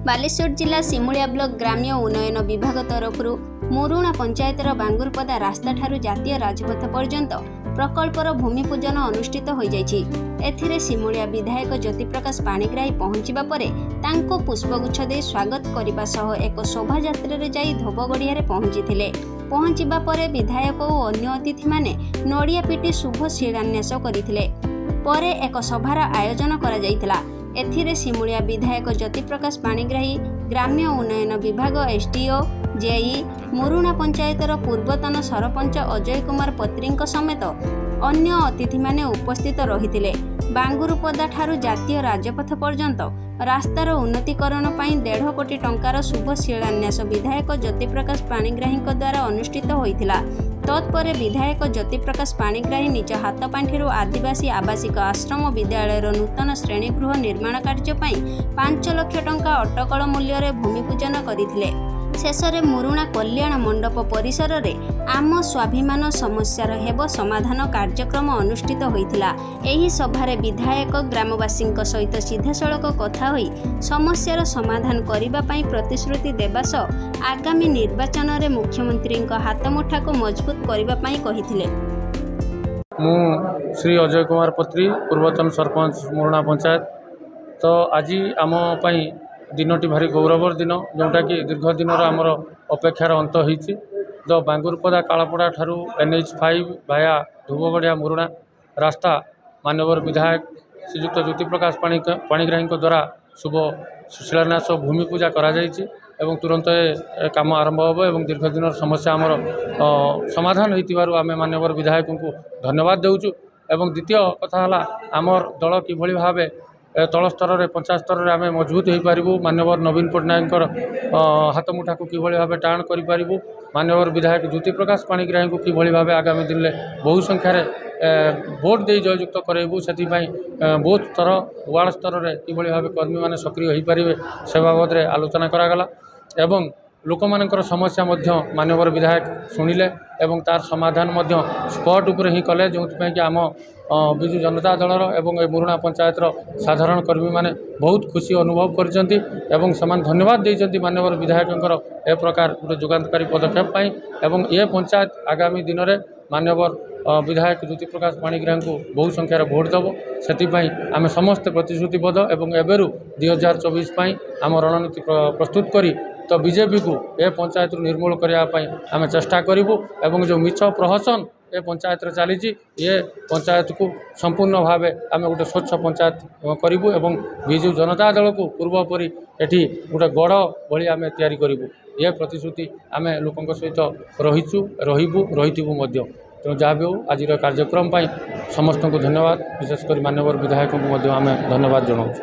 बालेश्वर जिला सिमुलिया ब्लॉक ग्राम्य उन्नयन विभाग तरफ मुरुणा पंचायतर बांगुरपदा रास्ता ठारू जातीय राजपथ पर्यंत प्रकल्पर भूमिपूजन अनुष्ठित हो जाइछि। एथिरे सिमुलिया विधायक ज्योति प्रकाश पाणिग्राही पहुंचिबा परे तांको पुष्पगुच्छ दे स्वागत करिबा सह एक शोभायात्रा रे जाई धोबगड़िया रे पहुंचिथिले। पहुंचिबा परे विधायक और अन्य अतिथि माने नड़िया पिटी शुभ शिलान्यास करिथिले। परे एक सभार आयोजन करा जाइथिला। एथिरे सिमुलिया विधायक ज्योति प्रकाश पाणिग्राही, ग्राम्य उन्नयन विभाग एसडीओ, जेई, मुरुणा पंचायतर पूर्वतन सरपंच अजय कुमार पत्री समेत अन्य अतिथि माने उपस्थित रहिथिले। बांगुरपदा ठारू जातीय राजपथ पर्यंत रास्तार उन्नतीकरण पई 1.5 कोटी टंकार शुभ शिलान्यास विधायक ज्योति प्रकाश पाणिग्राही द्वारा अनुष्ठित होइथिला। तत्परे विधायक ज्योति प्रकाश पाणिग्राही निज हाथ पांठिरू आदिवासी आवासिक आश्रम विद्यालयर नूतन श्रेणीगृह निर्माण कार्य पई 5 लाख टंका अटकल मूल्य रे भूमिपूजन करिथिले। शेषरे मुरुणा कल्याण मंडप परिसर रे आम स्वाभिमान समस्यार हेब समाधान कार्यक्रम अनुष्ठित होइथिला। एही सभारे विधायक ग्रामवासी सहित सीधासळख कथा होई समस्यार समाधान करिबा पई प्रतिश्रुति देबा सह आगामी निर्वाचन रे मुख्यमंत्री हाथमुठा को मजबूत करिबा पई कहिथिले। मु श्री अजय कुमार पत्री, पूर्वतन सरपंच मुरुणा पंचायत। तो आज आम पई दिनटी भारी गौरवर दिन, जोटा कि दीर्घ दिन आमर अपेक्षार अंत होइछि। तो बांगुरपदा कालापड़ा ठारू NH5 भाया धुबगड़िया मुरुणा रास्ता माननीय विधायक श्रीयुक्त ज्योति प्रकाश पाणिग्राही द्वारा शुभ शिलान्यास भूमि पूजा करा जाइछि एवं तुरंत काम आरंभ होब एवं दीर्घ दिन समस्या आमर समाधान होइतिबारु आमे माननीय विधायक को धन्यवाद देउछु। एवं द्वितीय कथा हला आमर दल किभଳି भाबे तल स्तर में पंचायत स्तर में आम मजबूत हो पारू, माननीय नवीन पट्टनायक हाथ मुठा को किभଳି भाबे टाण करूँ, माननीय विधायक ज्योति प्रकाश पाणिग्राही को किभଳି भाबे आगामी दिन में बहु संख्यार भोट दे जययुक्त करेबू। से बूथ स्तर वार्ड स्तर में किभଳି भाबे कर्मी माने सक्रिय हो पारे से बाबद आलोचना करागला एवं लोक मानकर समस्या मध्य माननीय विधायक शुणिले एवं तार समाधान मध्य स्पॉट उपर ही कले, जो कि आम विजु जनता दलर एवं मुरुणा पंचायतर साधारण कर्मी माने बहुत खुशी अनुभव करछंती एवं समान धन्यवाद देइछंती माननीय विधायकंकर ए प्रकार गोटे जुगान्तकारी पदक्षेप पाई। एवं ये पंचायत आगामी दिन में माननीय विधायक ज्योति प्रकाश पाणिग्राही को बहु संख्यार भोट देव। से आम समस्त प्रतिश्रुतिबद्ध एवं एबेरु 2024 आम रणनीति प्रस्तुत करी तो बीजेपी को ए पंचायत निर्मूल करने आम चेष्टा करूँ एवं जो मिछ प्रहसन ए पंचायत चली ये पंचायत को संपूर्ण भाव आम गोटे स्वच्छ पंचायत करूँ एवं विजु जनता दल को पूर्वपरी एटी गोटे गढ़ भली आम तैयारी करूँ। ये प्रतिश्रुति आम लोकों सहित रहीचु रहीबू मध्य। तेणु जहाँ भी हो आज कार्यक्रम समस्त को धन्यवाद, विशेषकर माननीय विधायक को आम धन्यवाद जनाऊँ।